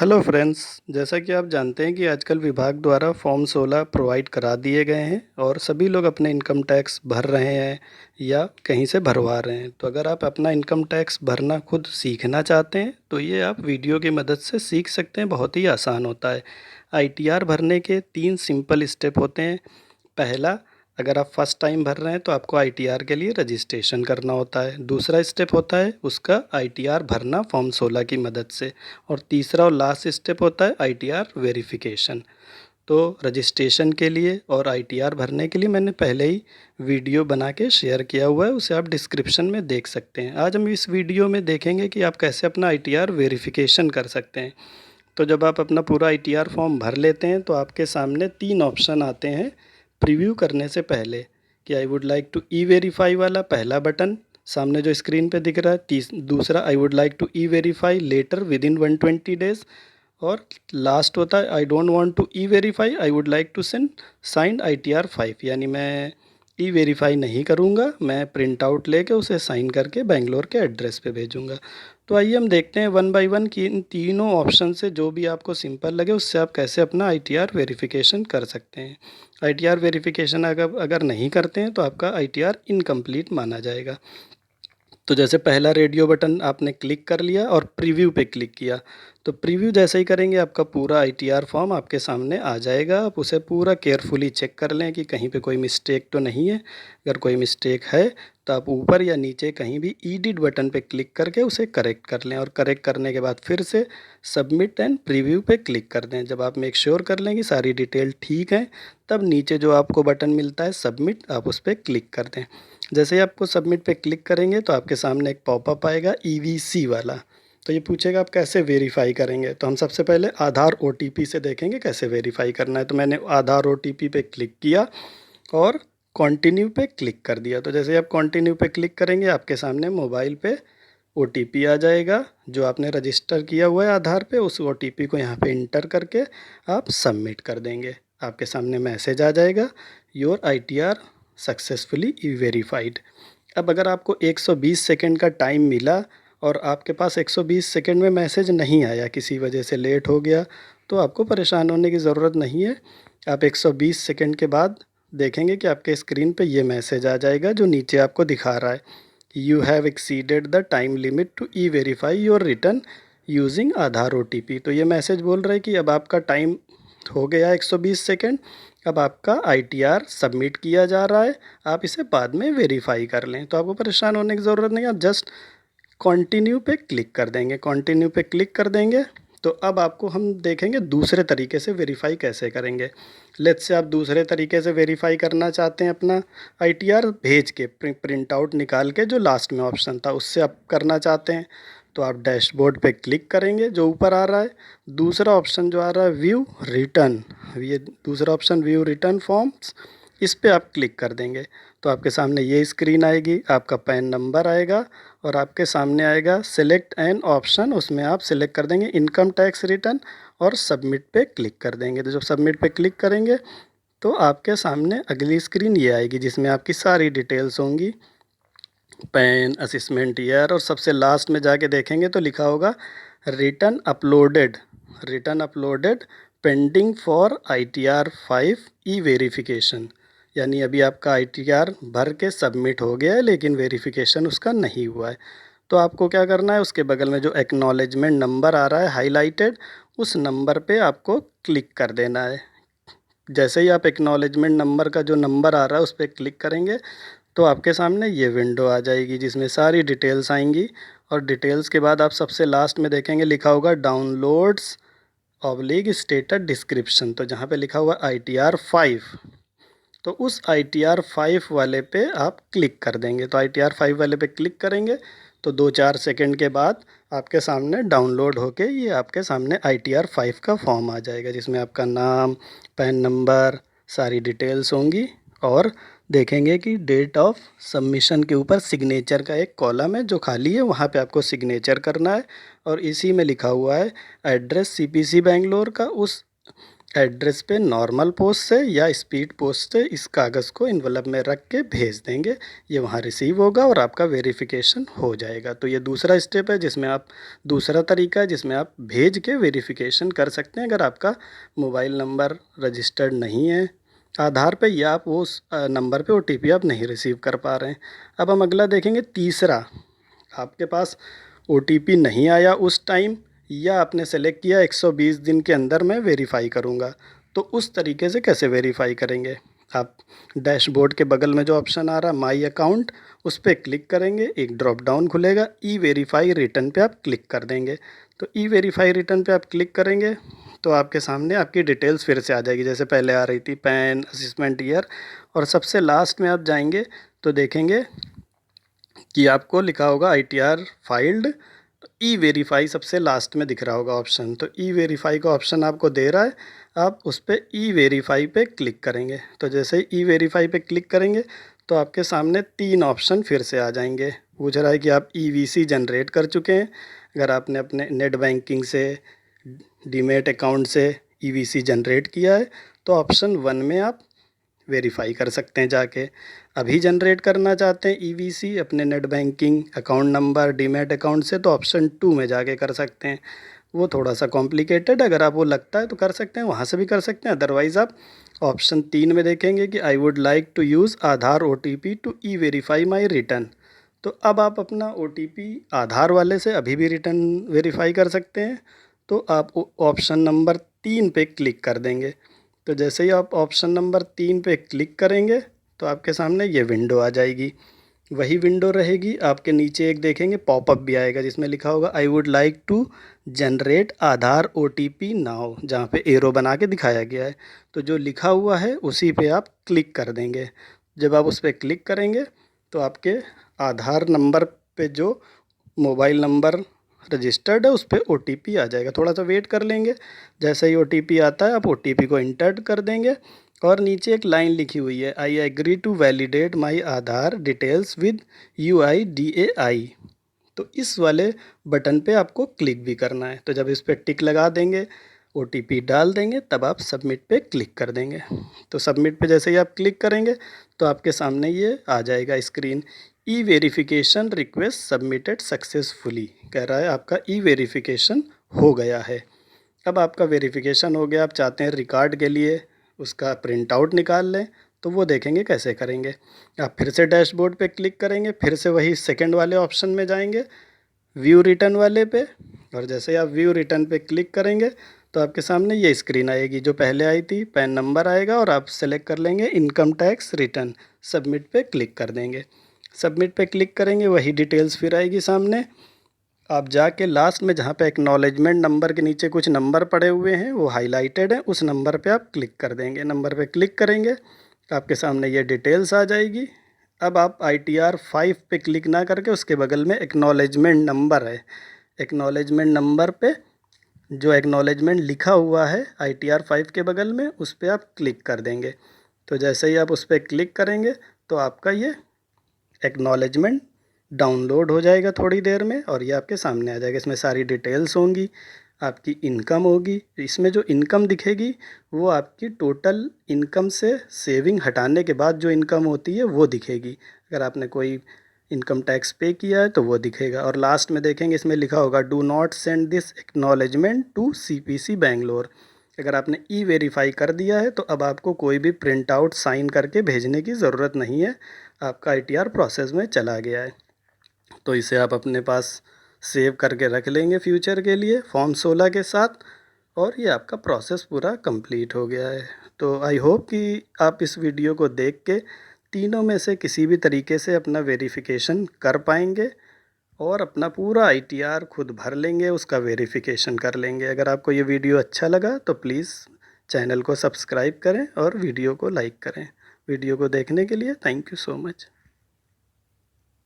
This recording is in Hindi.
Hello friends. जैसा कि आप जानते हैं कि आजकल विभाग द्वारा फॉर्म 16 प्रोवाइड करा दिए गए हैं और सभी लोग अपने इनकम टैक्स भर रहे हैं या कहीं से भरवा रहे हैं। तो अगर आप अपना इनकम टैक्स भरना खुद सीखना चाहते हैं तो ये आप वीडियो की मदद से सीख सकते हैं। बहुत ही आसान होता है। आईटीआर भरने के 3 सिंपल स्टेप होते हैं। पहला, अगर आप फर्स्ट टाइम भर रहे हैं तो आपको आईटीआर के लिए रजिस्ट्रेशन करना होता है। दूसरा स्टेप होता है उसका आईटीआर भरना फॉर्म 16 की मदद से। और तीसरा और लास्ट स्टेप होता है आईटीआर वेरिफिकेशन। तो रजिस्ट्रेशन के लिए और आईटीआर भरने के लिए मैंने पहले ही वीडियो बना के शेयर किया हुआ है, उसे आप डिस्क्रिप्शन में देख सकते हैं। आज हम इस वीडियो में देखेंगे कि आप कैसे अपना आईटीआर वेरिफिकेशन कर सकते हैं। तो जब आप अपना पूरा आईटीआर फॉर्म भर लेते हैं तो आपके सामने 3 ऑप्शन आते हैं प्रीव्यू करने से पहले कि I would like to e verify वाला पहला बटन सामने जो स्क्रीन पे दिख रहा है। दूसरा, I would like to e verify letter within 120 days. और लास्ट होता है I don't want to e verify, I would like to send signed ITR 5, यानी मैं ई वेरीफाई नहीं करूँगा, मैं प्रिंट आउट लेके उसे साइन करके बेंगलोर के एड्रेस पे भेजूँगा। तो आइए हम देखते हैं वन बाय वन कि इन तीनों ऑप्शन से जो भी आपको सिंपल लगे उससे आप कैसे अपना आईटीआर वेरिफिकेशन कर सकते हैं। आईटीआर वेरिफिकेशन अगर अगर नहीं करते हैं तो आपका आईटीआर इनकम्प्लीट माना जाएगा। तो जैसे पहला रेडियो बटन आपने क्लिक कर लिया और प्रीव्यू पे क्लिक किया, तो प्रीव्यू जैसे ही करेंगे आपका पूरा आईटीआर फॉर्म आपके सामने आ जाएगा। आप उसे पूरा केयरफुली चेक कर लें कि कहीं पे कोई मिस्टेक तो नहीं है। अगर कोई मिस्टेक है तो आप ऊपर या नीचे कहीं भी एडिट बटन पे क्लिक करके उसे करेक्ट कर लें और करेक्ट करने के बाद फिर से सबमिट एंड प्रीव्यू पे क्लिक कर दें। जब आप मेक श्योर कर लें कि सारी डिटेल ठीक है तब नीचे जो आपको बटन मिलता है सबमिट, आप उस पर क्लिक कर दें। जैसे ही आपको सबमिट पे क्लिक करेंगे तो आपके सामने एक पॉपअप आएगा ईवीसी वाला। तो ये पूछेगा आप कैसे वेरीफाई करेंगे। तो हम सबसे पहले आधार ओटीपी से देखेंगे कैसे वेरीफाई करना है। तो मैंने आधार ओटीपी पे क्लिक किया और कंटिन्यू पे क्लिक कर दिया। तो जैसे ही आप कंटिन्यू पे क्लिक करेंगे आपके सामने मोबाइल पे ओटीपी आ जाएगा जो आपने रजिस्टर किया हुआ है आधार पे। उस ओटीपी को यहाँ पे इंटर करके आप सबमिट कर देंगे। आपके सामने मैसेज आ जाएगा, योर आईटीआर सक्सेसफुली वेरीफाइड। अब अगर आपको 120 सेकंड का टाइम मिला और आपके पास 120 सेकंड में मैसेज नहीं आया, किसी वजह से लेट हो गया, तो आपको परेशान होने की ज़रूरत नहीं है। आप 120 सेकंड के बाद देखेंगे कि आपके स्क्रीन पे ये मैसेज आ जाएगा जो नीचे आपको दिखा रहा है, you have exceeded the time limit to e verify your return using Aadhaar OTP. तो ये मैसेज बोल रहा है कि अब आपका टाइम हो गया 120 सेकंड, अब आपका आईटीआर सबमिट किया जा रहा है, आप इसे बाद में वेरीफाई कर लें। तो आपको परेशान होने की ज़रूरत नहीं, आप जस्ट कंटिन्यू पे क्लिक कर देंगे। कंटिन्यू पे क्लिक कर देंगे तो अब आपको हम देखेंगे दूसरे तरीके से वेरीफाई कैसे करेंगे। लेट्स से आप दूसरे तरीके से वेरीफाई करना चाहते हैं अपना आईटीआर भेज के प्रिंट आउट निकाल के, जो लास्ट में ऑप्शन था उससे आप करना चाहते हैं। तो आप डैशबोर्ड पे क्लिक करेंगे जो ऊपर आ रहा है। दूसरा ऑप्शन जो आ रहा है व्यू रिटर्न, ये दूसरा ऑप्शन व्यू रिटर्न फॉर्म्स, इस पे आप क्लिक कर देंगे तो आपके सामने ये स्क्रीन आएगी। आपका पैन नंबर आएगा और आपके सामने आएगा सेलेक्ट एन ऑप्शन, उसमें आप सेलेक्ट कर देंगे इनकम टैक्स रिटर्न और सबमिट पे क्लिक कर देंगे। तो जब सबमिट पे क्लिक करेंगे तो आपके सामने अगली स्क्रीन ये आएगी जिसमें आपकी सारी डिटेल्स होंगी, पैन, असेसमेंट ईयर, और सबसे लास्ट में जाके देखेंगे तो लिखा होगा return uploaded, return uploaded pending for ITR 5 E verification, यानी अभी आपका आईटीआर भर के सबमिट हो गया है लेकिन वेरिफिकेशन उसका नहीं हुआ है। तो आपको क्या करना है, उसके बगल में जो एक्नॉलेजमेंट नंबर आ रहा है हाईलाइटेड, उस नंबर पे आपको क्लिक कर देना है। जैसे ही आप एक्नॉलेजमेंट नंबर का जो नंबर आ रहा है उस पर क्लिक करेंगे तो आपके सामने ये विंडो आ जाएगी जिसमें सारी डिटेल्स आएंगी। और डिटेल्स के बाद आप सबसे लास्ट में देखेंगे लिखा होगा डाउनलोड्स ऑब्लिक स्टेटस डिस्क्रिप्शन। तो जहाँ पे लिखा हुआ आईटीआर 5, तो उस आईटीआर 5 वाले पे आप क्लिक कर देंगे। तो आईटीआर 5 वाले पे क्लिक करेंगे तो 2-4 सेकंड के बाद आपके सामने डाउनलोड होके ये आपके सामने आईटीआर 5 का फॉर्म आ जाएगा जिसमें आपका नाम, पैन नंबर, सारी डिटेल्स होंगी। और देखेंगे कि डेट ऑफ सबमिशन के ऊपर सिग्नेचर का एक कॉलम है जो खाली है, वहाँ पे आपको सिग्नेचर करना है। और इसी में लिखा हुआ है एड्रेस सीपीसी बेंगलोर का, उस एड्रेस पे नॉर्मल पोस्ट से या स्पीड पोस्ट से इस कागज़ को इन्वेलप में रख के भेज देंगे। ये वहाँ रिसीव होगा और आपका वेरिफिकेशन हो जाएगा। तो ये दूसरा स्टेप है जिसमें आप दूसरा तरीका है जिसमें आप भेज के वेरिफिकेशन कर सकते हैं अगर आपका मोबाइल नंबर रजिस्टर्ड नहीं है आधार पे या आप उस नंबर पे ओटीपी आप नहीं रिसीव कर पा रहे हैं। अब हम अगला देखेंगे तीसरा, आपके पास ओटीपी नहीं आया उस टाइम या आपने सेलेक्ट किया 120 दिन के अंदर मैं वेरीफ़ाई करूँगा, तो उस तरीके से कैसे वेरीफ़ाई करेंगे। आप डैशबोर्ड के बगल में जो ऑप्शन आ रहा है माई अकाउंट, उस पर क्लिक करेंगे, एक ड्रॉप डाउन खुलेगा, ई वेरीफ़ाई रिटर्न पे आप क्लिक कर देंगे। तो ई वेरीफ़ाई रिटर्न पे आप क्लिक करेंगे तो आपके सामने आपकी डिटेल्स फिर से आ जाएगी जैसे पहले आ रही थी, पैन, असिस्मेंट ईयर, और सबसे लास्ट में आप जाएंगे तो देखेंगे कि आपको लिखा होगा ITR फाइल्ड। ई वेरीफ़ाई सबसे लास्ट में दिख रहा होगा ऑप्शन, तो ई वेरीफ़ाई का ऑप्शन आपको दे रहा है, आप उस पर ई वेरीफ़ाई पे क्लिक करेंगे। तो जैसे ही ई वेरीफ़ाई पे क्लिक करेंगे तो आपके सामने 3 ऑप्शन फिर से आ जाएंगे। पूछ रहा है कि आप EVC जनरेट कर चुके हैं, अगर आपने अपने नेट बैंकिंग से, डीमेट अकाउंट से EVC जनरेट किया है तो ऑप्शन 1 में आप वेरीफ़ाई कर सकते हैं जाके। अभी जनरेट करना चाहते हैं EVC अपने net banking account number, demat account से, तो ऑप्शन 2 में जाके कर सकते हैं। वो थोड़ा सा कॉम्प्लिकेटेड, अगर आप वो लगता है तो कर सकते हैं, वहाँ से भी कर सकते हैं। अदरवाइज़ आप ऑप्शन 3 में देखेंगे कि I would like to use Aadhaar OTP to e verify my return. तो अब आप अपना OTP आधार वाले से अभी भी रिटर्न वेरीफ़ाई कर सकते हैं। तो आप ऑप्शन नंबर 3 पे क्लिक कर देंगे। तो जैसे ही आप ऑप्शन नंबर 3 पे क्लिक करेंगे तो आपके सामने ये विंडो आ जाएगी। वही विंडो रहेगी, आपके नीचे एक देखेंगे पॉपअप भी आएगा जिसमें लिखा होगा I would like to generate Aadhaar OTP now, जहाँ पे एरो बना के दिखाया गया है। तो जो लिखा हुआ है उसी पे आप क्लिक कर देंगे। जब आप उस पर क्लिक करेंगे तो आपके आधार नंबर पे जो मोबाइल नंबर रजिस्टर्ड है उस पर OTP आ जाएगा। थोड़ा सा वेट कर लेंगे, जैसे ही OTP आता है आप OTP को इंटर कर देंगे और नीचे एक लाइन लिखी हुई है I agree to validate my Aadhaar details with UIDAI। तो इस वाले बटन पे आपको क्लिक भी करना है। तो जब इस पर टिक लगा देंगे, OTP डाल देंगे, तब आप सबमिट पे क्लिक कर देंगे। तो सबमिट पे जैसे ही आप क्लिक करेंगे तो आपके सामने ये आ जाएगा स्क्रीन, ई वेरिफिकेशन रिक्वेस्ट सबमिटेड सक्सेसफुली, कह रहा है आपका ई वेरिफिकेशन हो गया है। अब आपका वेरिफिकेशन हो गया, आप चाहते हैं रिकॉर्ड के लिए उसका प्रिंट आउट निकाल लें, तो वो देखेंगे कैसे करेंगे। आप फिर से डैशबोर्ड पे क्लिक करेंगे, फिर से वही सेकंड वाले ऑप्शन में जाएंगे, व्यू रिटर्न वाले पे, और जैसे ही आप व्यू रिटर्न पे क्लिक करेंगे तो आपके सामने ये स्क्रीन आएगी जो पहले आई थी, पैन नंबर आएगा और आप सेलेक्ट कर लेंगे इनकम टैक्स रिटर्न, सबमिट पे क्लिक कर देंगे। सबमिट पे क्लिक करेंगे, वही डिटेल्स फिर आएगी सामने। आप जाके लास्ट में जहाँ पे एक्नॉलेजमेंट नंबर के नीचे कुछ नंबर पड़े हुए हैं वो हाईलाइटेड हैं, उस नंबर पे आप क्लिक कर देंगे। नंबर पे क्लिक करेंगे तो आपके सामने ये डिटेल्स आ जाएगी। अब आप ITR 5 पे क्लिक ना करके उसके बगल में एक्नॉलेजमेंट नंबर है, एक्नॉलेजमेंट नंबर पे जो एक्नॉलेजमेंट लिखा हुआ है ITR 5 के बगल में, उस पर आप क्लिक कर देंगे। तो जैसे ही आप उस पर क्लिक करेंगे तो आपका ये एक्नॉलेजमेंट डाउनलोड हो जाएगा थोड़ी देर में और ये आपके सामने आ जाएगा। इसमें सारी डिटेल्स होंगी, आपकी इनकम होगी। इसमें जो इनकम दिखेगी वो आपकी टोटल इनकम से सेविंग हटाने के बाद जो इनकम होती है वो दिखेगी। अगर आपने कोई इनकम टैक्स पे किया है तो वो दिखेगा। और लास्ट में देखेंगे इसमें लिखा होगा do not send this acknowledgement to CPC Bangalore. अगर आपने ई वेरीफाई कर दिया है तो अब आपको कोई भी प्रिंट आउट साइन करके भेजने की ज़रूरत नहीं है, आपका ITR प्रोसेस में चला गया है। तो इसे आप अपने पास सेव करके रख लेंगे फ्यूचर के लिए फॉर्म 16 के साथ, और ये आपका प्रोसेस पूरा कंप्लीट हो गया है। तो आई होप कि आप इस वीडियो को देख के तीनों में से किसी भी तरीके से अपना वेरिफिकेशन कर पाएंगे और अपना पूरा ITR खुद भर लेंगे, उसका वेरिफिकेशन कर लेंगे। अगर आपको ये वीडियो अच्छा लगा तो प्लीज़ चैनल को सब्सक्राइब करें और वीडियो को लाइक करें। वीडियो को देखने के लिए थैंक यू सो मच।